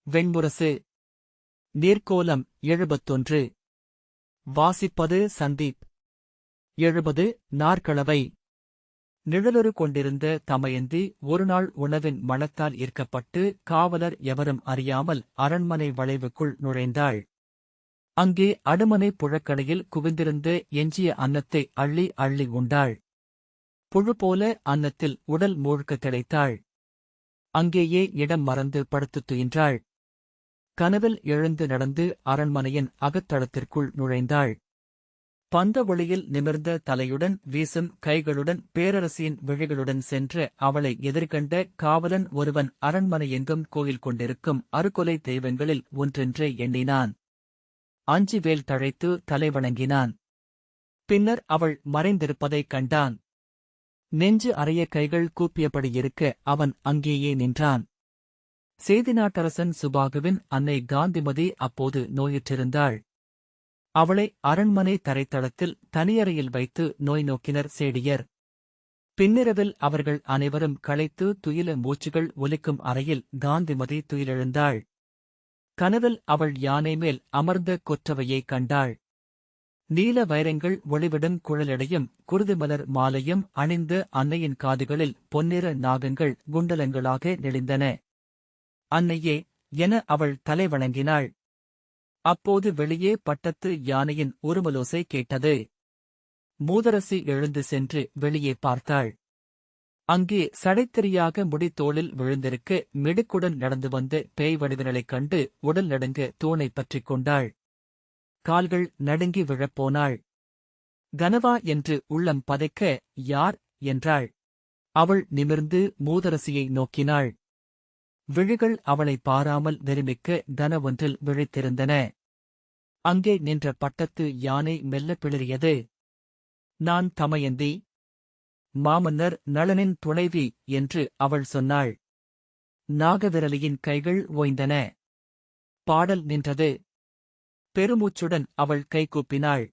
வெண்முரசு. நீர்க்கோலம் 71. வாசிப்பது சந்தீப். 70. நாற்களவை. நிழலுறு கொண்டிருந்த தமயந்தி ஒருநாள் உணவின் மணத்தால் ஈர்க்கப்பட்டு காவலர் எவரும் அறியாமல் அரண்மனை வளைவுக்குள் நுழைந்தாள். அங்கே அடுமனை புழக்கடையில் குவிந்திருந்த எஞ்சிய அன்னத்தை அள்ளி அள்ளி உண்டாள். புழுபோல அன்னத்தில் உடல் மூழ்க திளைத்தாள். அங்கேயே இடம் மறந்து படுத்துத் துயின்றாள். கனவில் எழுந்து நடந்து அரண்மனையின் அகத்தளத்திற்குள் நுழைந்தாள். பந்த ஒளியில் நிமிர்ந்த தலையுடன் வீசும் கைகளுடன் பேரரசியின் விழிகளுடன் சென்ற அவளை எதிர்கண்ட காவலன் ஒருவன் அரண்மனையெங்கும் கோயில் கொண்டிருக்கும் அறுகொலை தெய்வங்களில் ஒன்றென்றே எண்ணினான். அஞ்சி வேல் தழைத்து தலை வணங்கினான். பின்னர் அவள் மறைந்திருப்பதைக் கண்டான். நெஞ்சு அறைய கைகள் கூப்பியபடி இருக்க அவன் அங்கேயே நின்றான். சேதிநாட்டரசன் சுபாகுவின் அன்னை காந்திமதி அப்போது நோயுற்றிருந்தாள். அவளை அரண்மனை தரைத்தளத்தில் தனியறையில் வைத்து நோய் நோக்கினர் சேடியர். பின்னிரவில் அவர்கள் அனைவரும் களைத்து துயில மூச்சுகள் ஒலிக்கும் அறையில் காந்திமதி துயிலெழுந்தாள். கனவில் அவள் யானை மேல் அமர்ந்த கொற்றவையைக் கண்டாள். நீல வைரங்கள் ஒளிவிடும் குழலடையும் குருதிமலர் மாலையும் அணிந்த அன்னையின் காதுகளில் பொன்னிற நாகங்கள் குண்டலங்களாக நெளிந்தன. அன்னையே என அவள் தலை வணங்கினாள். அப்போது வெளியே பட்டத்து யானையின் உருமலோசை கேட்டது. மூதரசி எழுந்து சென்று வெளியே பார்த்தாள். அங்கே சடைத்தெறியாக முடித்தோளில் விழுந்திருக்க மிடுக்குடன் நடந்து வந்த பேய் வடிவினளைக் கண்டு உடல் நடுங்க தூணைப் பற்றிக் கொண்டாள். கால்கள் நடுங்கி விழப்போனாள். கனவா என்று உள்ளம் பதைக்க, யார் என்றாள். அவள் நிமிர்ந்து மூதரசியை நோக்கினாள். விழிகள் அவளை பாராமல் வெறுமிக்க கனவொன்றில் விழித்திருந்தன. அங்கே நின்ற பட்டத்து யானை மெல்ல பிளிறியது. நான் தமயந்தி, மாமன்னர் நளனின் துணைவி என்று அவள் சொன்னாள். நாகவிரலியின் கைகள் ஓய்ந்தன. பாடல் நின்றது. பெருமூச்சுடன் அவள் கைகூப்பினாள்.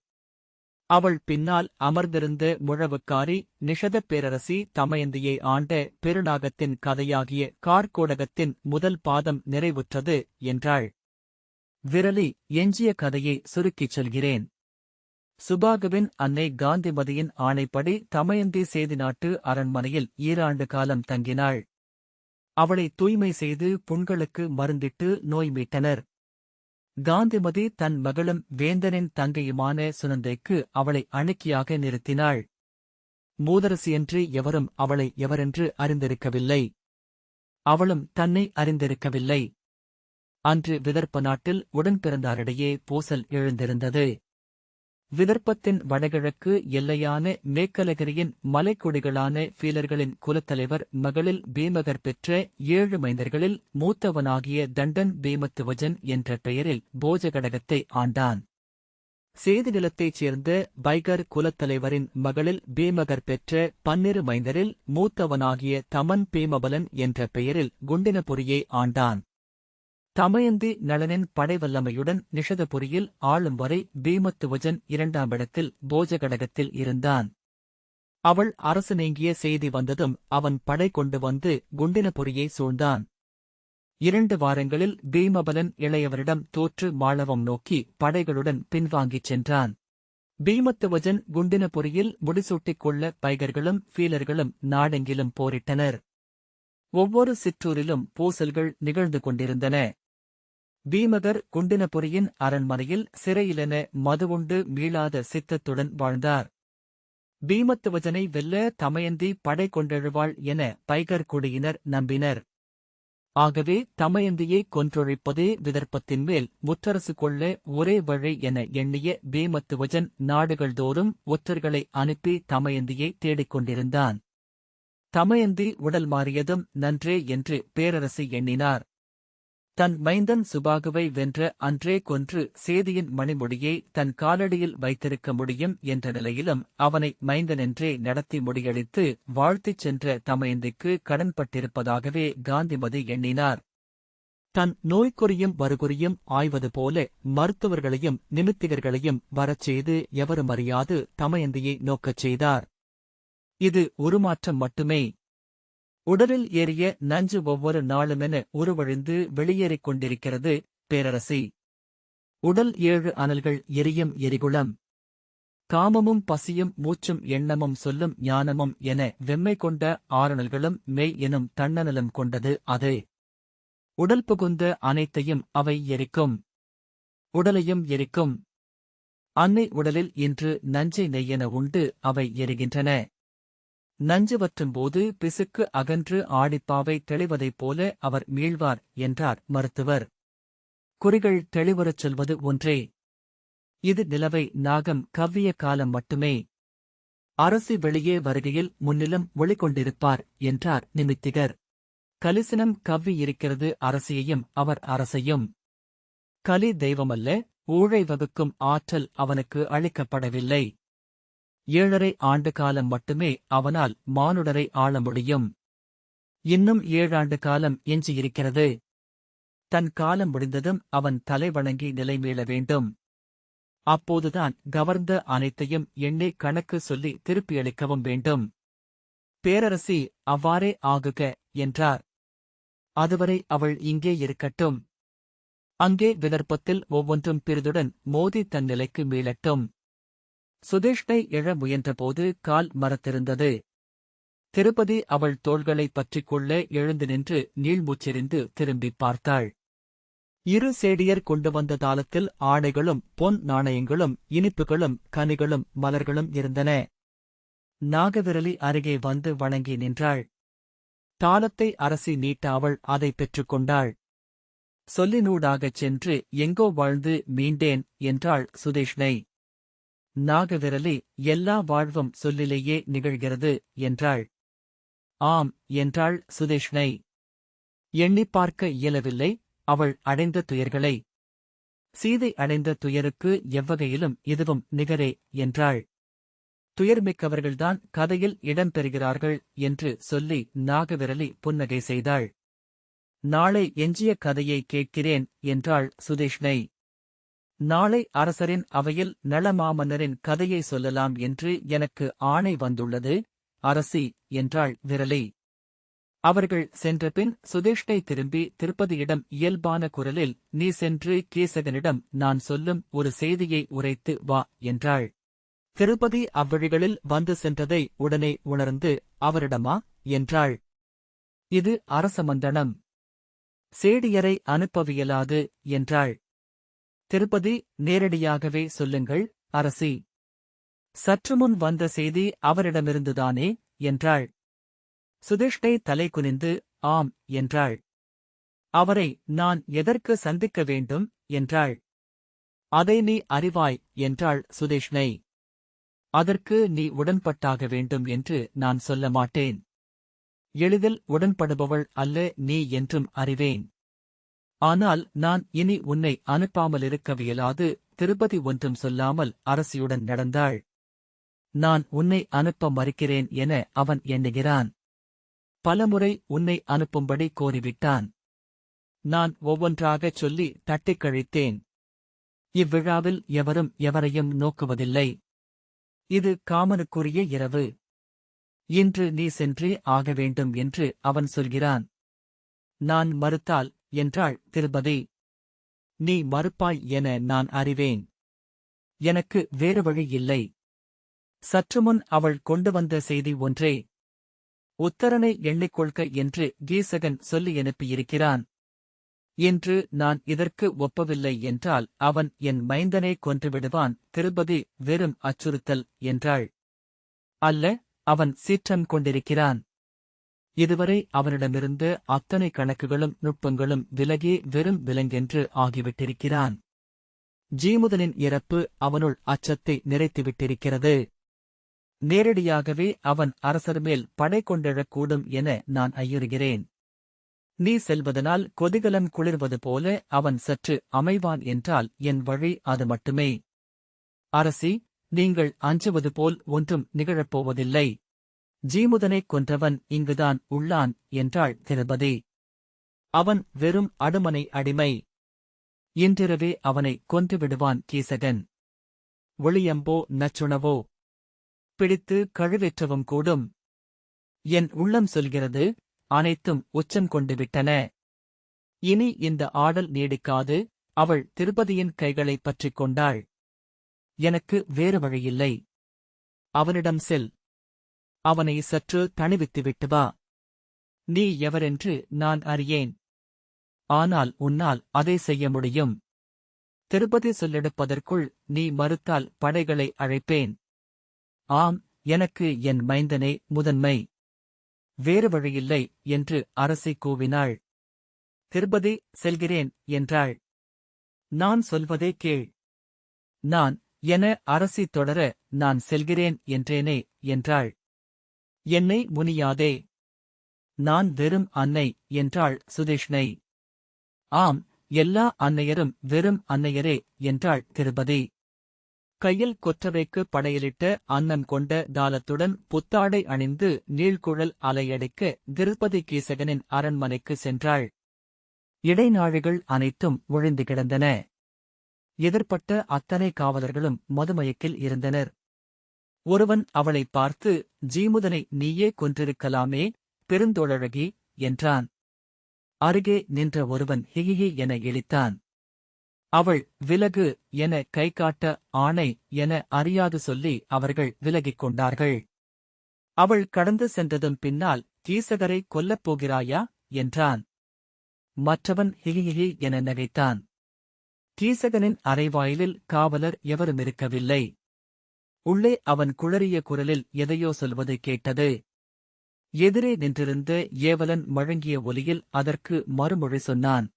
அவள் பின்னால் அமர்ந்திருந்த முழவுக்காரி நிஷதப் பேரரசி தமயந்தியை ஆண்ட பெருநாகத்தின் கதையாகிய கார்கோடகத்தின் முதல் பாதம் நிறைவுற்றது என்றாள். விரலி, எஞ்சிய கதையை சுருக்கிச் சொல்கிறேன். சுபாகுவின் அன்னை காந்திமதியின் ஆணைப்படி தமயந்தி சேதிநாட்டு அரண்மனையில் 2 ஆண்டு காலம் தங்கினாள். அவளை தூய்மை செய்து புண்களுக்கு மருந்திட்டு நோய் மீட்டனர். காந்திமதி தன் மகளும் வேந்தனின் தங்கையுமான சுனந்தைக்கு அவளை அணுக்கியாக நிறுத்தினாள். மூதரசியன்று எவரும் அவளை எவரென்று அறிந்திருக்கவில்லை. அவளும் தன்னை அறிந்திருக்கவில்லை. அன்று விதர்ப்ப நாட்டில் உடன்பிறந்தாரிடையே பூசல் எழுந்திருந்தது. விதர்ப்பத்தின் வடகிழக்கு எல்லையான மேக்கலகிரியின் மலைக்குடிகளான பீலர்களின் குலத்தலைவர் மகளில் பீமகர் பெற்ற 7 மைந்தர்களில் மூத்தவனாகிய தண்டன் பீமத்துவஜன் என்ற பெயரில் போஜகடகத்தை ஆண்டான். சேதி நிலத்தைச் சேர்ந்த பைகர் குலத்தலைவரின் மகளில் பீமகர் பெற்ற 12 மைந்தரில் மூத்தவனாகிய தமன் பீமபலன் என்ற பெயரில் குண்டினபுரியை ஆண்டான். தமயந்தி நளனின் படைவல்லமையுடன் நிஷதபுரியில் ஆளும் வரை பீமத்துவஜன் 2ஆம் இடத்தில் போஜகடகத்தில் இருந்தான். அவள் அரசு நீங்கிய செய்தி வந்ததும் அவன் படை கொண்டு வந்து குண்டினபுரியை சூழ்ந்தான். 2 வாரங்களில் பீமபலன் இளையவரிடம் தோற்று மாளவம் நோக்கி படைகளுடன் பின்வாங்கிச் சென்றான். பீமத்துவஜன் குண்டினபுரியில் முடிசூட்டிக் கொள்ள பைகர்களும் பீலர்களும் நாடெங்கிலும் போரிட்டனர். ஒவ்வொரு சிற்றூரிலும் பூசல்கள் நிகழ்ந்து கொண்டிருந்தன. பீமகர் குண்டினபுரியின் அரண்மனையில் சிறையிலென மதுவுண்டு மீளாத சித்தத்துடன் வாழ்ந்தார். பீமத்துவஜனை வெல்ல தமயந்தி படை கொண்டெழுவாள் என பைகர் குடியினர் நம்பினர். ஆகவே தமயந்தியை கொன்றொழிப்பதே விதர்ப்பத்தின் மேல் முற்றரசு கொள்ள ஒரே வழி என எண்ணிய பீமத்துவஜன் நாடுகள் தோறும் ஒற்றர்களை அனுப்பி தமயந்தியை தேடிக் கொண்டிருந்தான். தமயந்தி உடல் மாறியதும் நன்றே என்று பேரரசி எண்ணினார். தன் மைந்தன் சுபாகுவை வென்ற அன்றே கொன்று சேதியின் மணிமுடியை தன் காலடியில் வைத்திருக்க முடியும் என்ற நிலையிலும் அவனை மைந்தனென்றே நடத்தி முடியளித்து வாழ்த்திச் சென்ற தமயந்திக்கு கடன்பட்டிருப்பதாகவே காந்திமதி எண்ணினார். தன் நோய்க்குறியும் வருகுறியும் ஆய்வது போல மருத்துவர்களையும் நிமித்திகர்களையும் வரச் செய்து எவரும் அறியாது தமயந்தியை நோக்கச் செய்தார். இது உருமாற்றம் மட்டுமே. உடலில் ஏறிய நஞ்சு ஒவ்வொரு நாளுமென உருவழிந்து வெளியேறிக் கொண்டிருக்கிறது. பேரரசி. உடல் 7 அனல்கள் எரியும் எரிகுளம். காமமும் பசியும் மூச்சும் எண்ணமும் சொல்லும் ஞானமும் என வெம்மை கொண்ட ஆறனல்களும் மெய் எனும் தன்னனலும் கொண்டது அது. உடல் புகுந்த அனைத்தையும் அவை எரிக்கும். உடலையும் எரிக்கும். அன்னை உடலில் இன்று நஞ்சை நெய்யென உண்டு அவை எரிகின்றன. நஞ்சு வற்றும்போது பிசுக்கு அகன்று ஆடிப்பாவை தெளிவதைப் போல அவர் மீள்வார் என்றார் மருத்துவர். குறிகள் தெளிவுறச் சொல்வது ஒன்றே. இது நிலவை நாகம் கவ்விய காலம் மட்டுமே. அரசி வெளியே வருகையில் முன்னிலும் ஒளிகொண்டிருப்பார் என்றார் நிமித்திகர். கலிசினம் கவ்வியிருக்கிறது அரசியையும் அவர் அரசையும். கலி தெய்வமல்ல, ஊழை வகுக்கும் ஆற்றல் அவனுக்கு அளிக்கப்படவில்லை. 7.5 ஆண்டு காலம் மட்டுமே அவனால் மானுடரை ஆள முடியும். இன்னும் 7 ஆண்டு காலம் எஞ்சியிருக்கிறது. தன் காலம் முடிந்ததும் அவன் தலை வணங்கி நிலைமீள வேண்டும். அப்போதுதான் கவர்ந்த அனைத்தையும் எண்ணி கணக்கு சொல்லி திருப்பியளிக்கவும் வேண்டும். பேரரசி அவ்வாறே ஆகுக என்றார். அதுவரை அவள் இங்கே இருக்கட்டும். அங்கே விதர்ப்பத்தில் ஒவ்வொன்றும் பிறிதுடன் மோதி தன் நிலைக்கு மீளட்டும். சுதேஷ்ணை எழ முயன்றபோது கால் மரத்திருந்தது. திருப்பதி அவள் தோள்களைப் பற்றிக் கொள்ள எழுந்து நின்று நீள்மூச்செறிந்து திரும்பிப் பார்த்தாள். 2 சேடியர் கொண்டு வந்த தாளத்தில் ஆடைகளும் பொன் நாணயங்களும் இனிப்புகளும் கனிகளும் மலர்களும் இருந்தன. நாகவிரலி அருகே வந்து வணங்கி நின்றாள். தாளத்தை அரசி நீட்ட அவள் அதை பெற்றுக்கொண்டாள். சொல்லினூடாகச் சென்று எங்கோ வாழ்ந்து மீண்டேன் என்றாள் சுதேஷ்ணை. நாகவிரலி எல்லா வாழ்வும் சொல்லிலேயே நிகழ்கிறது என்றாள். ஆம் என்றாள் சுதேஷ்ணை. எண்ணிப் பார்க்க இயலவில்லை அவள் அடைந்த துயர்களை. சீதை அடைந்த துயருக்கு எவ்வகையிலும் இதுவும் நிகரே என்றாள். துயர்மிக்கவர்கள்தான் கதையில் இடம்பெறுகிறார்கள் என்று சொல்லி நாகவிரலி புன்னகை செய்தாள். நாளை எஞ்சிய கதையை கேட்கிறேன் என்றாள் சுதேஷ்ணை. நாளை அரசரின் அவையில் நளமாமன்னரின் கதையை சொல்லலாம் என்று எனக்கு ஆணை வந்துள்ளது அரசி என்றாள் விரலி. அவர்கள் சென்றபின் சுதேஷ்ணை திரும்பி திருப்பதியிடம் இயல்பான குரலில் நீ சென்று கீசகனிடம் நான் சொல்லும் ஒரு செய்தியை உரைத்து வா என்றாள். திருப்பதி அவ்வழிகளில் வந்து சென்றதை உடனே உணர்ந்து அவரிடமா என்றாள். இது அரசமந்தனம். சேடியரை அனுப்பவியலாது என்றாள். திருப்பதி நேரடியாகவே சொல்லுங்கள் அரசி. சற்றுமுன் வந்த செய்தி அவரிடமிருந்துதானே என்றாள். சுதேஷ்ணை தலை குனிந்து ஆம் என்றாள். அவரை நான் எதற்கு சந்திக்க வேண்டும் என்றாள். அதை நீ அறிவாய் என்றாள் சுதேஷ்ணை. அதற்கு நீ உடன்பட்டாக வேண்டும் என்று நான் சொல்ல மாட்டேன். எளிதில் உடன்படுபவள் அல்ல நீ என்றும் அறிவேன். ஆனால் நான் இனி உன்னை அனுப்பாமலிருக்கவியலாது. திருப்பதி ஒன்றும் சொல்லாமல் அரசியுடன் நடந்தாள். நான் உன்னை அனுப்ப மறுக்கிறேன் என அவன் எண்ணுகிறான். பலமுறை உன்னை அனுப்பும்படி கோரிவிட்டான். நான் ஒவ்வொன்றாகச் சொல்லி தட்டிக் கழித்தேன். இவ்விழாவில் எவரும் எவரையும் நோக்குவதில்லை. இது காமனுக்குரிய இரவு. இன்று நீ சென்றே ஆக வேண்டும் என்று அவன் சொல்கிறான். நான் மறுத்தால் என்றாள் திருப்பதி. நீ மறுப்பாய் என நான் அறிவேன். எனக்கு வேறு வழி இல்லை. சற்றுமுன் அவள் கொண்டு வந்த செய்தி ஒன்றே. உத்தரனை எண்ணிக்கொள்க என்று கீசகன் சொல்லி அனுப்பியிருக்கிறான். இன்று நான் இதற்கு ஒப்பவில்லை என்றால் அவன் என் மைந்தனை கொன்றுவிடுவான். திருப்பதி வெறும் அச்சுறுத்தல் என்றாள். அல்ல, அவன் சீற்றம் கொண்டிருக்கிறான். இதுவரை அவனிடமிருந்து அத்தனை கணக்குகளும் நுட்பங்களும் விலகி வெறும் விலங்கென்று ஆகிவிட்டிருக்கிறான். ஜீமுதனின் இறப்பு அவனுள் அச்சத்தை நிறைத்துவிட்டிருக்கிறது. நேரடியாகவே அவன் அரசர் மேல் படை கொண்டெழக்கூடும் என நான் ஐயுறுகிறேன். நீ செல்வதனால் கொதிகலம் குளிர்வது போல அவன் சற்று அமைவான் என்றால் என் வழி அது மட்டுமே. அரசி, நீங்கள் அஞ்சுவது போல் ஒன்றும் நிகழப்போவதில்லை. ஜீமுதனைக் கொன்றவன் இங்குதான் உள்ளான் என்றாள் திருப்பதி. அவன் வெறும் அடுமனை அடிமை. இன்றிரவே அவனை கொன்றுவிடுவான் கீசகன். ஒளியம்போ நச்சுணவோ பிடித்து கழுவேற்றவும் கூடும். என் உள்ளம் சொல்கிறது அனைத்தும் உச்சம் கொண்டு விட்டன. இனி இந்த ஆடல் நீடிக்காது. அவள் திருபதியின் கைகளைப் பற்றிக் கொண்டாள். எனக்கு வேறு வழியில்லை. அவனிடம் செல். அவனை சற்று தணிவித்துவிட்டு வா. நீ எவரென்று நான் அறியேன். ஆனால் உன்னால் அதை செய்ய முடியும். திருப்பதி சொல்லெடுப்பதற்குள் நீ மறுத்தால் படைகளை அழைப்பேன். ஆம், எனக்கு என் மைந்தனே முதன்மை. வேறு வழியில்லை என்று அரசி கூவினாள். திருப்பதி செல்கிறேன் என்றாள். நான் சொல்வதே கேள். நான் என அரசி தொடர நான் செல்கிறேன் என்றேனே என்றாள். என்னை முனியாதே. நான் வெறும் அன்னை என்றாள் சுதேஷ்ணை. ஆம், எல்லா அன்னையரும் வெறும் அன்னையரே என்றாள் திருபதி. கையில் கொற்றவைக்கு படையலிட்ட அன்னம் கொண்ட தாளத்துடன் புத்தாடை அணிந்து நீழ்குழல் அலையடிக்க திருப்பதி கீசகனின் அரண்மனைக்கு சென்றாள். இடைநாழிகள் அனைத்தும் ஒழிந்து கிடந்தன. எதிர்ப்பட்ட அத்தனை காவலர்களும் மதுமயக்கில் இருந்தனர். ஒருவன் அவளைப் பார்த்து, ஜீமுதனை நீயே கொன்றிருக்கலாமே பெருந்தோழழகி என்றான். அருகே நின்ற ஒருவன் ஹிஹிஹி என இளித்தான். அவள் விலகு என கைகாட்ட ஆணை என அறியாது சொல்லி அவர்கள் விலகிக் கொண்டார்கள். அவள் கடந்து சென்றதும் பின்னால் கீசகரை கொல்லப் போகிறாயா என்றான். மற்றவன் ஹிஹிஹி என நகைத்தான். கீசகனின் அறைவாயிலில் காவலர் எவருமிருக்கவில்லை. உள்ளே அவன் குளறிய குரலில் எதையோ சொல்வது கேட்டது. எதிரே நின்றிருந்த ஏவலன் முழங்கிய ஒலியில் அதற்கு மறுமொழி சொன்னான்.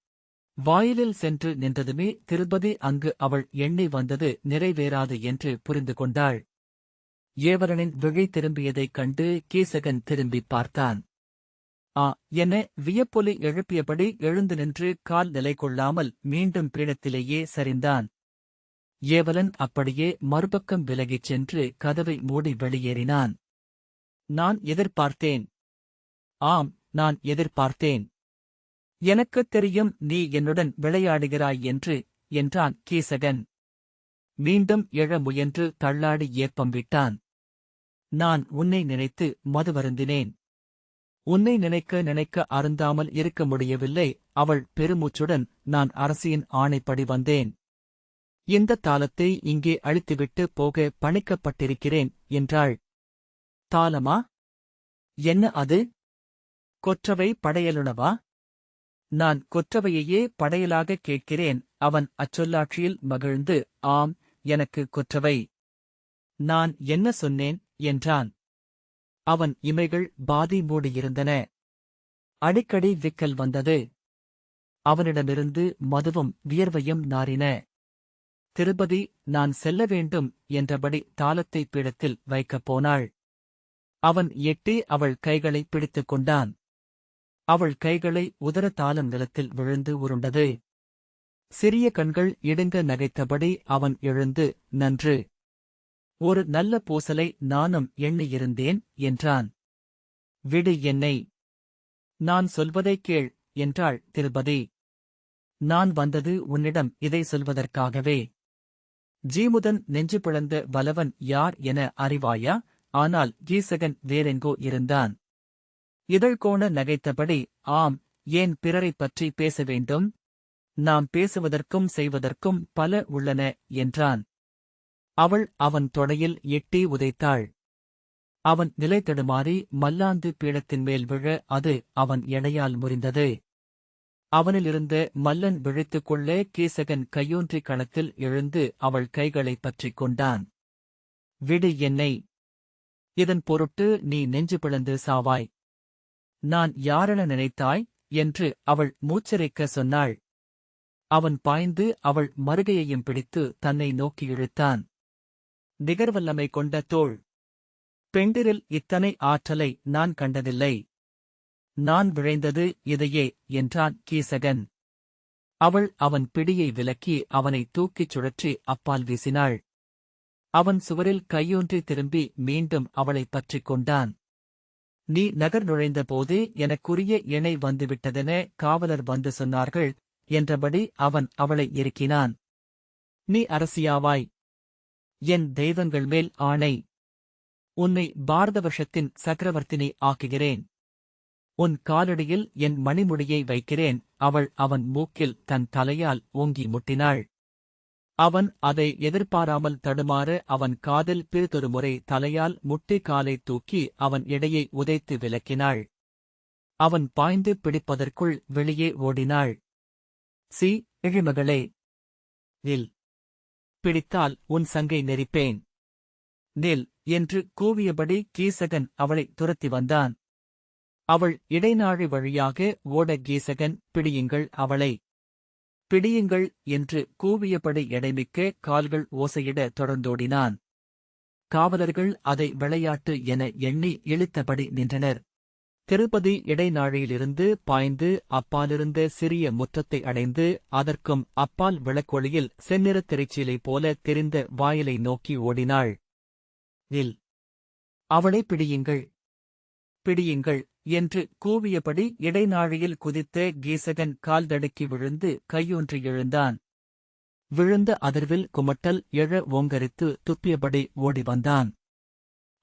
வாயிலில் சென்று நின்றதுமே திருப்பதி அங்கு அவள் எண்ணி வந்தது நிறைவேறாது என்று புரிந்து கொண்டாள். ஏவலனின் விழி திரும்பியதைக் கண்டு கீசகன் திரும்பிப் பார்த்தான். என வியப்பொலி எழுப்பியபடி எழுந்து நின்று கால் நிலை கொள்ளாமல் மீண்டும் பீடத்திலேயே சரிந்தான். ஏவலன் அப்படியே மறுபக்கம் விலகிச் சென்று கதவை மூடி வெளியேறினான். நான் எதிர்பார்த்தேன். ஆம், நான் எதிர்பார்த்தேன். எனக்குத் தெரியும் நீ என்னுடன் விளையாடுகிறாய் என்று என்றான் கீசகன். மீண்டும் எழ முயன்று தள்ளாடி ஏப்பம் விட்டான். நான் உன்னை நினைத்து மதுவருந்தினேன். உன்னை நினைக்க நினைக்க அருந்தாமல் இருக்க முடியவில்லை. அவள் பெருமூச்சுடன் நான் அரசியின் ஆணைப்படி வந்தேன். இந்த தாளத்தை இங்கே அழித்துவிட்டு போக பணிக்கப்பட்டிருக்கிறேன் என்றாள். தாளமா? என்ன அது? கொற்றவை படையலுணவா? நான் கொற்றவையையே படையலாகக் கேட்கிறேன். அவன் அச்சொல்லாட்சியில் மகிழ்ந்து, ஆம், எனக்கு கொற்றவை. நான் என்ன சொன்னேன் என்றான். அவன் இமைகள் பாதி மூடியிருந்தன. அடிக்கடி விக்கல் வந்தது. அவனிடமிருந்து மதுவும் வியர்வையும் நாறின. திருப்பதி நான் செல்ல வேண்டும் என்றபடி தாளத்தை பீடத்தில் வைக்கப் போனாள். அவன் எட்டி அவள் கைகளை பிடித்துக் கொண்டான். அவள் கைகளை உதர தாளம் நிலத்தில் விழுந்து உருண்டது. சிறிய கண்கள் இடுங்க நகைத்தபடி அவன் எழுந்து, நன்று. ஒரு நல்ல பூசலை நானும் எண்ணியிருந்தேன் என்றான். விடு என்னை. நான் சொல்வதைக் கேள் என்றாள் திருப்பதி. நான் வந்தது உன்னிடம் இதை சொல்வதற்காகவே. ஜீமுதன் நெஞ்சு பிளந்த வலவன் யார் என அறிவாயா? ஆனால் கீசகன் வேறெங்கோ இருந்தான். இதழ்கோண நகைத்தபடி, ஆம், ஏன் பிறரைப் பற்றி பேச வேண்டும்? நாம் பேசுவதற்கும் செய்வதற்கும் பல உள்ளன என்றான். அவள் அவன் தொடையில் எட்டி உதைத்தாள். அவன் நிலை தடுமாறி மல்லாந்து பீடத்தின் மேல் விழ அது அவன் எடையால் முறிந்தது. அவனிலிருந்த மல்லன் விழித்துக் கொள்ள கீசகன் கையூன்றி களத்தில் எழுந்து அவள் கைகளைப் பற்றிக் கொண்டான். விடு என்னை. இதன் பொருட்டு நீ நெஞ்சு பிளந்து சாவாய். நான் யாரென நினைத்தாய் என்று அவள் மூச்சரைக்க சொன்னாள். அவன் பாய்ந்து அவள் மறுகையையும் பிடித்து தன்னை நோக்கி இழுத்தான். நிகர்வல்லமை கொண்ட தோள். பெண்டிரில் இத்தனை ஆற்றலை நான் கண்டதில்லை. நான் விழைந்தது இதையே என்றான் கீசகன். அவள் அவன் பிடியை விலக்கி அவனை தூக்கிச் சுழற்றி அப்பால் வீசினாள். அவன் சுவரில் கையூன்றி திரும்பி மீண்டும் அவளைப் பற்றிக் கொண்டான். நீ நகர் நுழைந்தபோது எனக்குரிய இணை வந்துவிட்டதென காவலர் வந்து சொன்னார்கள் என்றபடி அவன் அவளை இறுக்கினான். நீ அரசியாவாய். என் தெய்வங்கள் மேல் ஆணை. உன்னை பாரதவர்ஷத்தின் சக்கரவர்த்தினி ஆக்குகிறேன். உன் காலடியில் என் மணிமுடியை வைக்கிறேன். அவள் அவன் மூக்கில் தன் தலையால் ஓங்கி முட்டினாள். அவன் அதை எதிர்பாராமல் தடுமாற அவன் காதில் பிறிதொரு முறை தலையால் முட்டி காலைத் தூக்கி அவன் இடையை உதைத்து விலக்கினாள். அவன் பாய்ந்து பிடிப்பதற்குள் வெளியே ஓடினாள். சி, இழிமகளே! நில்! பிடித்தால் உன் சங்கை நெரிப்பேன். நில்! என்று கூவியபடி கீசகன் அவளை துரத்தி வந்தான். அவள் இடைநாழி வழியாக ஓட கீசகன், பிடியுங்கள் அவளை! பிடியுங்கள் என்று கூவியபடி எடைமிக்க கால்கள் ஓசையிட தொடர்ந்தோடினான். காவலர்கள் அதை விளையாட்டு என எண்ணி இழுத்தபடி நின்றனர். திருப்பதி இடைநாழியிலிருந்து பாய்ந்து அப்பாலிருந்த சிறிய முற்றத்தை அடைந்து அதற்கும் அப்பால் விளக்கொளியில் செந்நிறத் திரைச்சீலை போல தெரிந்த வாயிலை நோக்கி ஓடினாள். இல்! அவளை பிடியுங்கள்! பிடியுங்கள்! என்று கூவியபடி இடைநாழியில் குதித்த கீசகன் கால் தடுக்கி விழுந்து கையொன்றி எழுந்தான். விழுந்த அதிர்வில் குமட்டல் எழ ஓங்கரித்து துப்பியபடி ஓடி வந்தான்.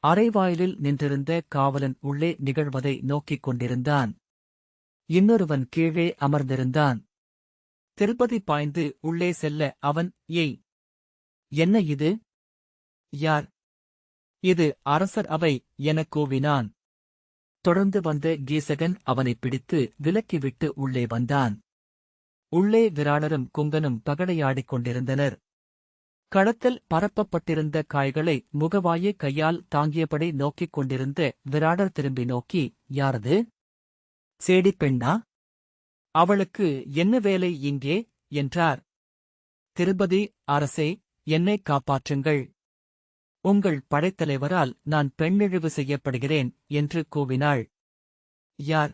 அரைவாயிலில் நின்றிருந்த காவலன் உள்ளே நிகழ்வதை நோக்கிக் கொண்டிருந்தான். இன்னொருவன் கீழே அமர்ந்திருந்தான். திருப்பதி பாய்ந்து உள்ளே செல்ல அவன், ஏய்! என்ன இது? யார்? இது அரசர் அவை எனக் கூவினான். தொடர்ந்து வந்த கீசகன் அவனைப் பிடித்து விலக்கிவிட்டு உள்ளே வந்தான். உள்ளே விராடரும் குங்கனும் பகடையாடிக் கொண்டிருந்தனர். களத்தில் பரப்பப்பட்டிருந்த காய்களை முகவாயை கையால் தாங்கியபடி நோக்கிக் கொண்டிருந்த விராடர் திரும்பி நோக்கி, யாரது? சேடிப் பெண்ணா? அவளுக்கு என்ன வேலை இங்கே? என்றார். திருப்பதி அரசே, என்னைக் காப்பாற்றுங்கள்! உங்கள் படைத்தலைவரால் நான் பெண்ணிழிவு செய்யப்படுகிறேன் என்று கூவினாள். யார்?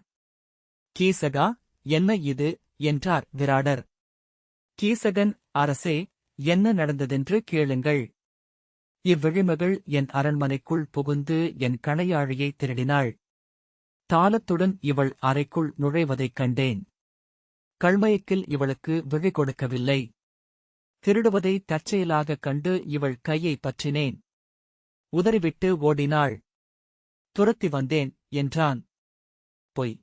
கீசகா, என்ன இது? என்றார் விராடர். கீசகன், அரசே, என்ன நடந்ததென்று கேளுங்கள். இவ்விழிமகள் என் அரண்மனைக்குள் புகுந்து என் கணையாழியை திருடினாள். தாளத்துடன் இவள் அறைக்குள் நுழைவதைக் கண்டேன். கள்மயக்கில் இவளுக்கு விழி கொடுக்கவில்லை. திருடுவதை தற்செயலாகக் கண்டு இவள் கையை பற்றினேன். உதறிவிட்டு ஓடினாள். துரத்தி வந்தேன் என்றான். பொய்!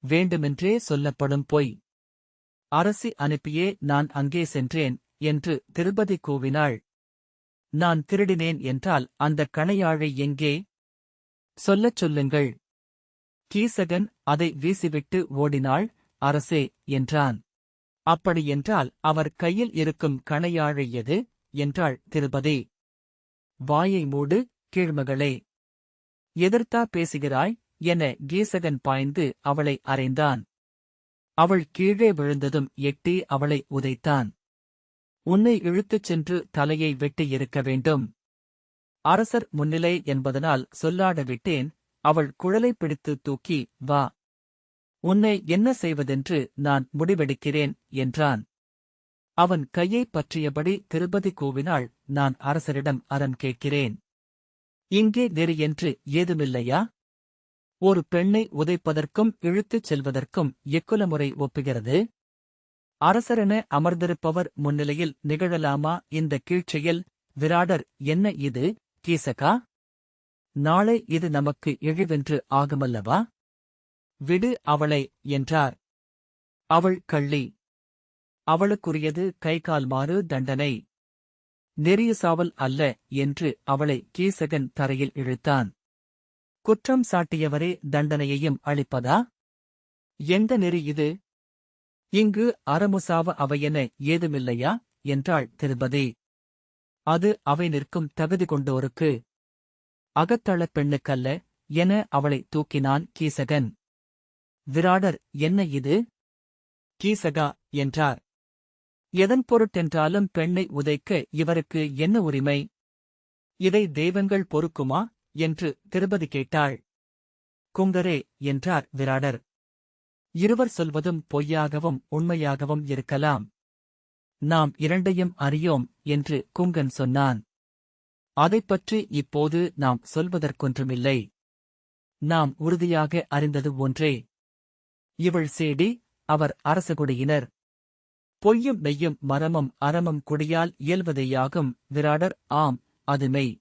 வேண்டுமென்றே சொல்லப்படும் பொய்! அரசி அனுப்பியே நான் அங்கே சென்றேன் என்று திருப்பதி கூவினாள். நான் திருடினேன் என்றால் அந்தக் கணையாழை எங்கே? சொல்லச் சொல்லுங்கள். கீசகன் அதை வீசிவிட்டு ஓடினாள். அரசே, என்றான். அப்படியென்றால் அவர் கையில் இருக்கும் கணையாழை எது? என்றாள் திருப்பதி. வாயை மூடு, கீழ்மகளே! எதிர்த்தா பேசுகிறாய்? என கீசகன் பாய்ந்து அவளை அறைந்தான். அவள் கீழே விழுந்ததும் எட்டி அவளை உதைத்தான். உன்னை இழுத்துச் சென்று தலையை வெட்டியிருக்க வேண்டும். அரசர் முன்னிலை என்பதனால் சொல்லாட விட்டேன். அவள் குழலை பிடித்து தூக்கி, வா! உன்னை என்ன செய்வதென்று நான் முடிவெடுக்கிறேன் என்றான். அவன் கையைப் பற்றியபடி திருப்பதி கூவினாள். நான் அரசரிடம் அறம் கேட்கிறேன். இங்கே நெறி என்று ஏதுமில்லையா? ஒரு பெண்ணை உதைப்பதற்கும் இழுத்துச் செல்வதற்கும் எக்குலமுறை ஒப்புகிறது? அரசரென அமர்ந்திருப்பவர் முன்னிலையில் நிகழலாமா இந்த கீழ்ச்செயல்? விராடர், என்ன இது, கீசகா? நாளை இது நமக்கு இழிவென்று ஆகுமல்லவா? விடு அவளை என்றார். அவள் கள்ளி. அவளுக்குரியது கைகால் மாறு தண்டனை. நெறிய சாவல் அல்ல என்று அவளை கீசகன் தரையில் இழுத்தான். குற்றம் சாட்டியவரே தண்டனையையும் அளிப்பதா? எந்த நெறி இது? இங்கு அறமுசாவ அவையென ஏதுமில்லையா? என்றாள் திருப்பதி. அது அவை நிற்கும் தகுதி கொண்டோருக்கு. அகத்தளப் பெண்ணுக்கல்ல என அவளை தூக்கினான் கீசகன். விராடர், என்ன இது? கீசகா, என்றார். எதன் பொருட்டென்றாலும் பெண்ணை உதைக்க இவருக்கு என்ன உரிமை? இதை தெய்வங்கள் பொறுக்குமா? என்று திருப்பதி கேட்டாள். குங்கரே, என்றார் விராடர். இருவர் சொல்வதும் பொய்யாகவும் உண்மையாகவும் இருக்கலாம். நாம் இரண்டையும் அறியோம் என்று குங்கன் சொன்னான். அதைப்பற்றி இப்போது நாம் சொல்வதற்கொன்றுமில்லை. நாம் உறுதியாக அறிந்தது ஒன்றே. இவள் சேடி, அவர் அரசகுடியினர். பொய்யும் மெய்யும் மரமும் அறமும் குடியால் இயல்வதேயாகும். விராடர், ஆம், அது மெய்.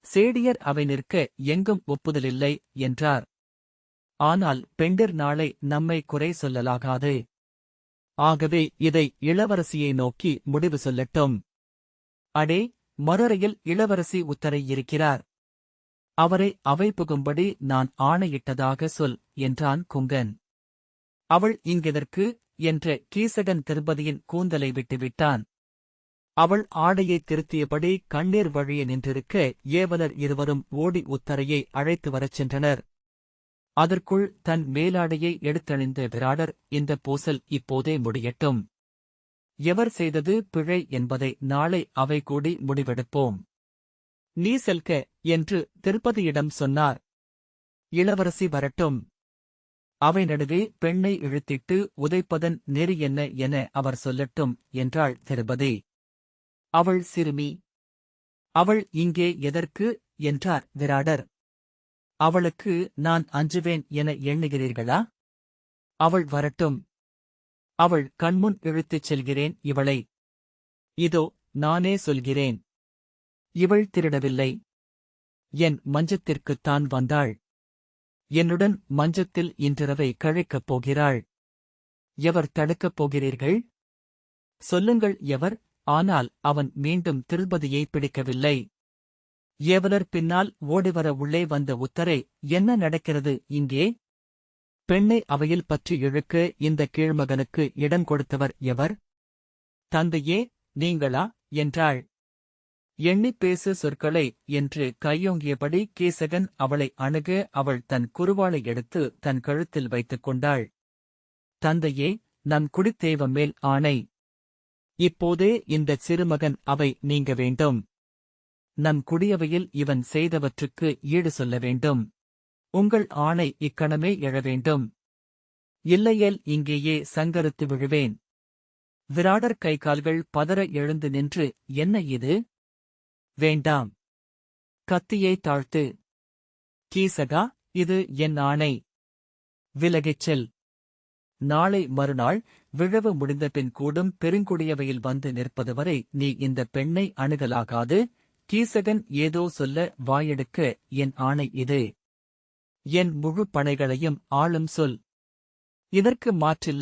சேடியர் அவை நிற்க எங்கும் ஒப்புதலில்லை என்றார். ஆனால் பெண்டிர் நாளை நம்மை குறை சொல்லலாகாது. ஆகவே இதை இளவரசியை நோக்கி முடிவு சொல்லட்டும். அடே, மறுரையில் இளவரசி உத்தரை இருக்கிறார். அவரை அவை புகும்படி நான் ஆணையிட்டதாக சொல் என்றான் குங்கன். அவள் இங்கெதற்கு என்ற கீசகன் திருப்பதியின் கூந்தலை விட்டுவிட்டான். அவள் ஆடையை திருத்தியபடி கண்ணீர் வழிய நின்றிருக்க ஏவலர் இருவரும் ஓடி உத்தரையை அழைத்து வரச் சென்றனர். அதற்குள் தன் மேலாடையை எடுத்தணிந்த விராடர், இந்த பூசல் இப்போதே முடியட்டும். எவர் செய்தது பிழை என்பதை நாளை அவை கூடி முடிவெடுப்போம். நீ செல்க என்று திருப்பதியிடம் சொன்னார். இளவரசி வரட்டும். அவை நடுவே பெண்ணை இழுத்திட்டு உதைப்பதன் நெறி என்ன என அவர் சொல்லட்டும் என்றாள் திருப்பதி. அவள் சிறுமி. அவள் இங்கே எதற்கு என்றார் விராடர். அவளுக்கு நான் அஞ்சுவேன் என எண்ணுகிறீர்களா? அவள் வரட்டும். அவள் கண்முன் இழுத்துச் செல்கிறேன் இவளை. இதோ நானே சொல்கிறேன். இவள் திருடவில்லை. என் மஞ்சத்திற்குத்தான் வந்தாள். என்னுடன் மஞ்சத்தில் இன்றிரவை கழிக்கப் போகிறாள். எவர் தடுக்கப் போகிறீர்கள்? சொல்லுங்கள் எவர். ஆனால் அவன் மீண்டும் திருப்பதியை பிடிக்கவில்லை. ஏவலர் பின்னால் ஓடிவர உள்ளே வந்த உத்தரை, என்ன நடக்கிறது இங்கே? பெண்ணை அவையில் பற்றி இழுக்க இந்த கீழ்மகனுக்கு இடம் கொடுத்தவர் எவர்? தந்தையே, நீங்களா என்றாள். எண்ணிப் பேசு சொற்களை என்று கையோங்கியபடி கீசகன் அவளை அணுக அவள் தன் குருவாளை எடுத்து தன் கழுத்தில் வைத்துக் கொண்டாள். தந்தையே, நம் குடித்தேவம் மேல் ஆணை. இப்போதே இந்தச் சிறுமகன் அவை நீங்க வேண்டும். நம் குடியவையில் இவன் செய்தவற்றுக்கு ஈடு சொல்ல வேண்டும். உங்கள் ஆணை இக்கணமே எழ வேண்டும். இல்லையேல் இங்கேயே சங்கரித்து விழுவேன். விராடர் கைகால்கள் பதற எழுந்து நின்று, என்ன இது? வேண்டாம். கத்தியை தாழ்த்து. கீசகா, இது என் ஆணை. விலகிச் செல். நாளை மறுநாள் விழவு முடிந்தபின் கூடும் பெருங்குடியவையில் வந்து நிற்பதுவரை நீ இந்த பெண்ணை அணுகலாகாது. கீசகன் ஏதோ சொல்ல வாயெடுக்க, என் ஆணை இது. என் முழு படைகளையும் ஆளும் சொல். இதற்கு மாற்றில்லை.